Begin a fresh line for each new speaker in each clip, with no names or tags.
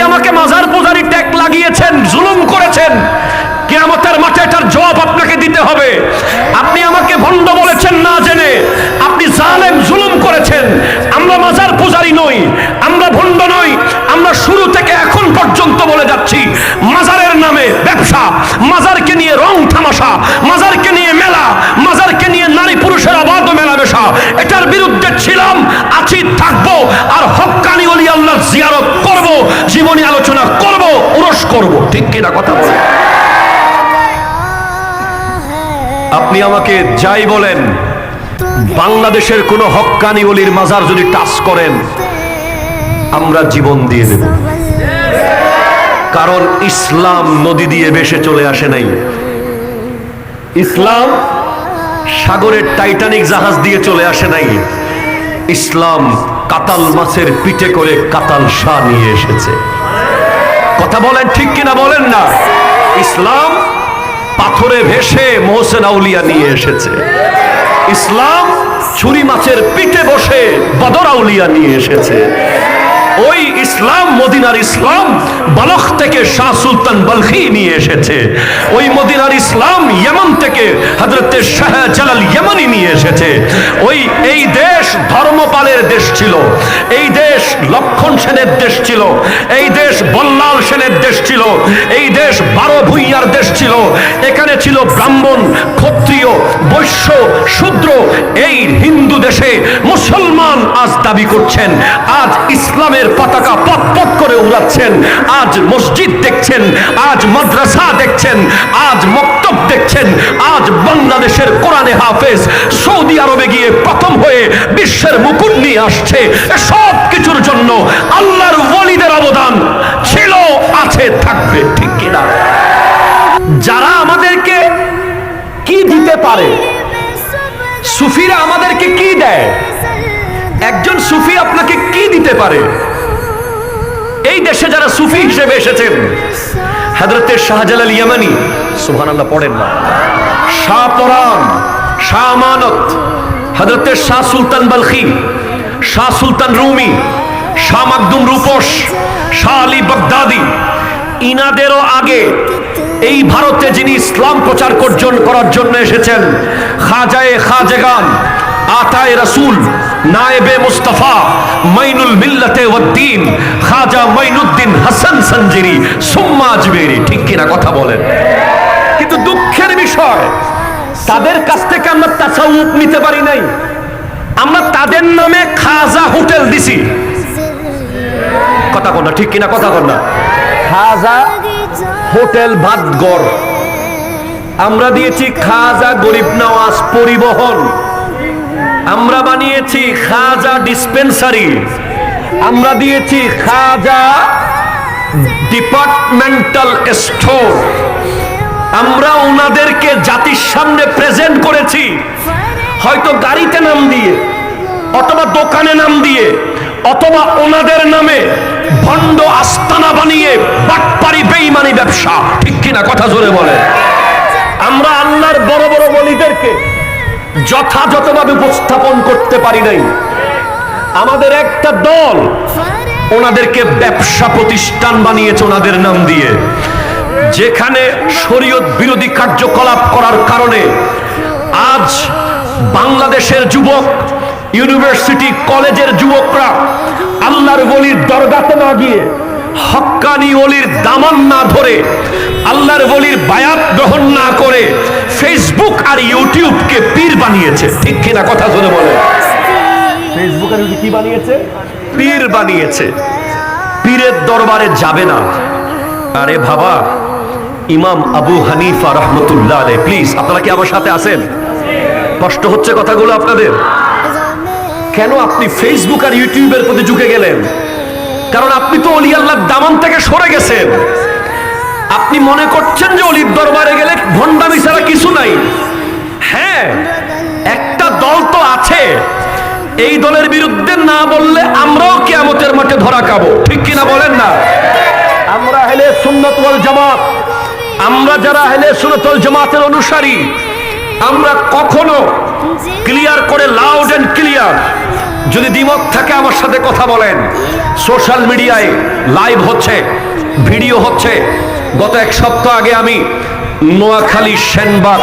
আমাকে মাজার পূজারি ট্যাগ লাগিয়েছেন, জুলুম করেছেন, কিয়ামতের মাঠে এটার জবাব আপনাকে দিতে হবে। আপনি আমাকে ভণ্ড বলেছেন না জেনে, আপনি জালেম, জুলুম করেছেন। আমরা মাজার পূজারি নই, আমরা ভণ্ড নই, আমরা শুরু থেকে এখন পর্যন্ত বলে যাচ্ছি মাজারের নামে ব্যবসা, মাজারকে নিয়ে রং তামাশা, মাজারকে নিয়ে মেলা, মাজারকে নিয়ে নারী পুরুষের অবাধ মেলামেশা, এটার বিরুদ্ধে ছিলাম, আছি, থাকবো। আর হক্কানি ওলি আল্লাহর জিয়ারত করব, জীবনী আলোচনা করব, উরস করব। ঠিক কিনা কথা বলে? আপনি আমাকে যাই বলেন, বাংলাদেশের কোন হক্কানি ওলির মাজার যদি টাচ করেন, আমরা জীবন দিয়ে দেব। কারণ ইসলাম নদী দিয়ে ভেসে চলে আসে নাই। ইসলাম সাগরের টাইটানিক জাহাজ দিয়ে চলে আসে নাই। ইসলাম কাতাল মাছের পিঠে করে কাতাল শাহ নিয়ে এসেছে। কথা বলেন ঠিক কিনা বলেন না? ইসলাম পাথরে ভেসে মোহসেন আউলিয়া নিয়ে এসেছে। ইসলাম ছুরি মাছের পিঠে বসে বদর আউলিয়া নিয়ে এসেছে। ওই ইসলাম, মদিনার ইসলাম বালখ থেকে শাহ সুলতান বলখি নিয়ে এসেছে। ওই মদিনার ইসলাম ইয়েমন থেকে হযরতে শাহ জালাল ইয়েমানি নিয়ে এসেছে। এই দেশ ধর্মপালের দেশ ছিল, এই দেশ লক্ষণ সেনের দেশ ছিল, এই দেশ বল্লাল সেনের দেশ ছিল, এই দেশ 12 ভূঁইয়ার দেশ ছিল। এখানে ছিল ব্রাহ্মণ, ক্ষত্রিয়, বৈশ্য, শূদ্র। এই হিন্দু দেশে মুসলমান আজ দাবি করছেন, আজ ইসলামের পতাকা পথ পথ করে উড়াচ্ছেন। আজ মসজিদ দেখছেন, আজ মাদ্রাসা দেখছেন, আজ মক্তব দেখছেন। আজ বাংলাদেশের কোরআনে হাফেজ সৌদি আরবে গিয়ে প্রথম হয়ে বিশ্বের মুকুট নিয়ে আসছে। সব কিছুর জন্য আল্লাহর ওলিদের অবদান ছিল, আছে, থাকবে। ঠিক কিনা? যারা আমাদেরকে কি দিতে পারে? সুফিরা আমাদেরকে কি দেয়? একজন সুফি আপনাকে কি দিতে পারে? এই দেশে যারা সুফি হিসেবে এসেছেন, হযরতে শাহজালাল ইয়ামানি, সুবহানাল্লাহ পড়েন না, শাহ পরাণ, শাহ আমানত, হযরতে শাহ সুলতান বলখি, শাহ সুলতান রুমি, শাহ মাকদুম রূপস, শাহ আলী বাগদাদি, ইনাদেরও আগে এই ভারতে যিনি ইসলাম প্রচার করার জন্য এসেছেন, খাজায়ে খাজেগান, আতায়ে রাসূল, নায়েবে মুস্তাফা, মাইনুল মিল্লাতে ওয়াদ্দিন, খাজা মাইনুদ্দিন হাসান সঞ্জিরি সুম্মা আজমেরি। ঠিক কিনা কথা বলেন? কিন্তু দুঃখের বিষয়, তাদের কাছ থেকে আমরা তাসাউফ নিতে পারি নাই। আমরা তাদের নামে খাজা হোটেল দিছি। কথা বল না, ঠিক কিনা কথা বল না? খাজা হোটেল ভাতঘর। আমরা দিয়েছি খাজা গরিব নওয়াজ পরিবহন, আমরা বানিয়েছি খাজা ডিসপেন্সারি, আমরা দিয়েছি খাজা ডিপার্টমেন্টাল স্টোর। আমরা ওনাদেরকে জাতির সামনে প্রেজেন্ট করেছি, হয়তো গাড়িতে নাম দিয়ে, অথবা দোকানে নাম দিয়ে, অথবা ওনাদের নামে ভণ্ড আস্তানা বানিয়ে বাটপারি বেঈমানি ব্যবসা। ঠিক কিনা কথা জোরে বলে? আমরা আল্লাহর বড় বড় ওলিদেরকে যথাযথভাবে উপস্থাপন করতে পারি নাই। আমাদের একটা দল ওনাদেরকে ব্যবসা প্রতিষ্ঠান বানিয়েছে ওনাদের নাম দিয়ে, যেখানে শরীয়ত বিরোধী কার্যকলাপ করার কারণে আজ বাংলাদেশের যুবক, ইউনিভার্সিটি কলেজের যুবকরা আল্লাহর ওলির দরগাতে না গিয়ে, হক্কানি ওলির দামান না ধরে, আল্লাহর ওলির বায়াত গ্রহণ না করে ফেসবুক আর ইউটিউবকে পীর বানিয়েছে। ঠিক কিনা কথা শুনে বলে? ফেসবুক আর ইউটিউব কি বানিয়েছে? পীর বানিয়েছে। পীরের দরবারে যাবে না। আরে বাবা, ইমাম আবু হানিফা রাহমাতুল্লাহ আলাইহি, প্লিজ আপনারা কি আমার সাথে আছেন? কষ্ট হচ্ছে কথাগুলো আপনাদের? কেন আপনি ফেসবুক আর ইউটিউবের প্রতি ঝুঁকে গেলেন? কারণ আপনি তো ওলি আল্লাহর দামান থেকে সরে গেছেন। আপনি মনে করছেন যে অলির দরবারে গেলে ভণ্ডামি ছাড়া কিছু নাই। হ্যাঁ, একটা দল তো আছে, এই দলের বিরুদ্ধে না বললে আমরাও কিয়ামতের মাঠে ধরা খাবো। ঠিক কিনা বলেন না? আমরা আহলে সুন্নাত ওয়াল জামাত, আমরা যারা আহলে সুন্নাত ওয়াল জামাতের অনুসারী, আমরা কখনো ক্লিয়ার করে, লাউড এন্ড ক্লিয়ার যদি দ্বিমত থাকে আমার সাথে কথা বলেন। সোশ্যাল মিডিয়ায় লাইভ হচ্ছে, ভিডিও হচ্ছে। গত এক সপ্তাহ আগে আমি নোয়াখালী সেনবাগ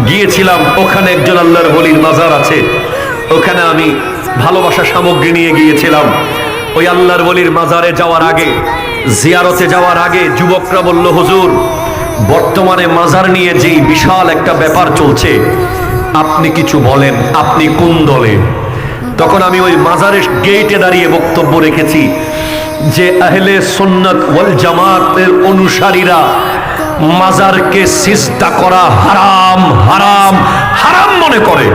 গিয়েছিলাম, ওখানে একজন আল্লাহর ওলির মাজার আছে, ওখানে আমি ভালোবাসা সামগ্রী নিয়ে গিয়েছিলাম। ওই আল্লাহর ওলির মাজারে যাওয়ার আগে, জিয়ারতে যাওয়ার আগে যুবকরা বলল, হুজুর বর্তমানে মাজার নিয়ে যেই বিশাল একটা ব্যাপার চলছে, আপনি কিছু বলেন, আপনি কোন দলে? তখন আমি ওই মাজারের গেটে দাঁড়িয়ে বক্তব্য রেখেছি যে আহলে সুন্নাত ওয়াল জামাতের অনুসারীরা মাজারকে সিজদা করা হারাম হারাম হারাম মনে করে।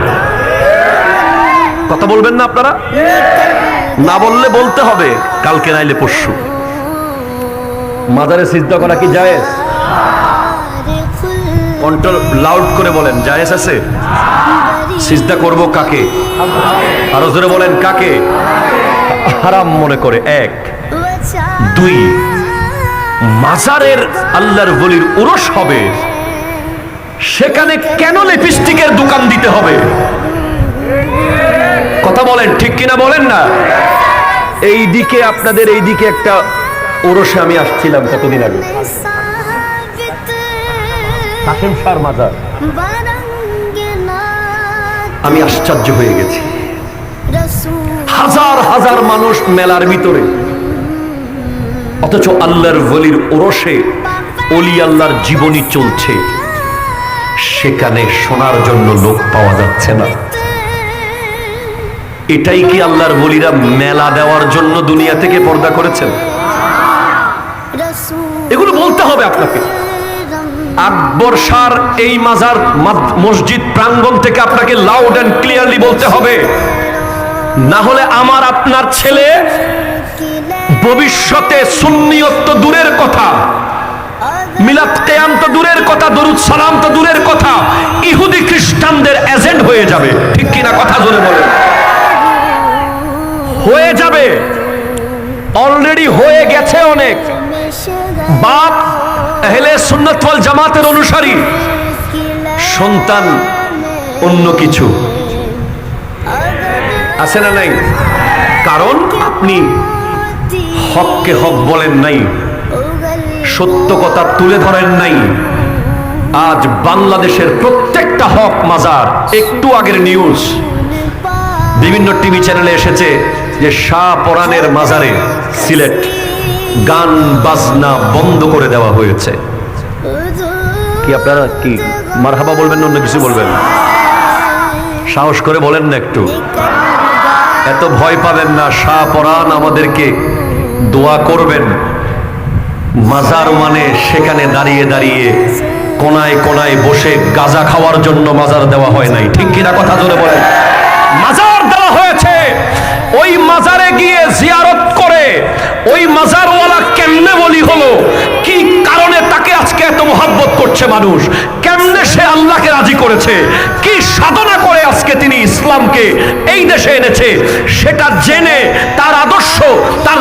কথা বলবেন না আপনারা? না বললে বলতে হবে, কালকে নাইলে পরশু। মাজারে সিজদা করা কি জায়েজ? কন্ট্রোল লাউড করে বলেন, জায়েজ আছে? সিজদা করব কাকে? আরো জোরে বলেন, কাকে? হারাম মনে করে। এক। দুই, মাজারের আল্লাহর ওলির উরস হবে, সেখানে কেন লিপস্টিকের দোকান দিতে হবে? কথা বলেন, ঠিক কিনা বলেন না? এই দিকে আপনাদের এই দিকে একটা ওরসে আমি আসছিলাম কতদিন আগে, কাশেম শাহর মাজার। আমি আশ্চর্য হয়ে গেছি, হাজার হাজার মানুষ মেলার ভিতরে, অথচ আল্লাহর ওলির ওরসে ওলি আল্লাহর জীবনী চলছে, সেখানে শোনার জন্য লোক পাওয়া যাচ্ছে না। এটাই কি আল্লাহর ওলিরা মেলা দেওয়ার জন্য দুনিয়া থেকে পর্দা করেছেন? এগুলো বলতে হবে আপনাকে। আকবর শাহর এই মাজার মসজিদ প্রাঙ্গণ থেকে আপনাকে লাউড এন্ড ক্লিয়ারলি বলতে হবে, না হলে আমার আপনার ছেলে ভবিষ্যতে সুন্নিয়ত তো দূরের কথা, মিলাদ কিয়াম তো দূরের কথা, দরুদ সালাম তো দূরের কথা, ইহুদি খ্রিস্টানদের এজেন্ট হয়ে যাবে। ঠিক কিনা? কথা জোরে বলে। হয়ে যাবে, অলরেডি হয়ে গেছে। অনেক বাপ আহলে সুন্নাত ওয়াল জামাতের অনুসারী, সন্তান অন্য কিছু। আছে না নাই? কারণ আপনি হককে হক বলেন নাই, সত্য কথা তুলে ধরেন নাই। আজ বাংলাদেশের প্রত্যেকটা হক মাজার, একটু আগের নিউজ বিভিন্ন টিভি চ্যানেলে এসেছে যে শাহ পরানের মাজারে সিলেট গান বাজনা বন্ধ করে দেওয়া হয়েছে। কি আপনারা কি মারহাবা বলবেন না অন্য কিছু বলবেন? সাহস করে বলেন না একটু, এত ভয় পাবেন না। শাহ পরান আমাদেরকে দোয়া করবেন। মাজার মানে সেখানে দাঁড়িয়ে দাঁড়িয়ে কোনায় কোনায় বসে গাঁজা খাওয়ার জন্য মাজার দেওয়া হয় নাই। ঠিক কিনা? কথা জোরে বলেন। মাজার দেওয়া হয়েছে ওই মাজারে গিয়ে জিয়ারত করে ওই মাজারওয়ালা কেমনে বলি হলো, কি কারণে তাকে আজকে এত মহব্বত করছে মানুষ, কেমনে সে আল্লাহকে রাজি করেছে, কি সাধনা করে আজকে তিনি ইসলামকে এই দেশে এনেছে, সেটা জেনে তার আদর্শ, তার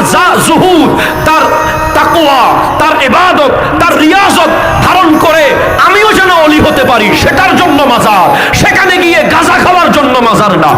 জুহুদ, তার তাকওয়া, তার ইবাদত, তার রিয়াজত ধারণ করে আমিও যেন ওলি হতে পারি, সেটার জন্য মাজার। সেখানে গিয়ে গাঁজা খাওয়ার জন্য মাজার না।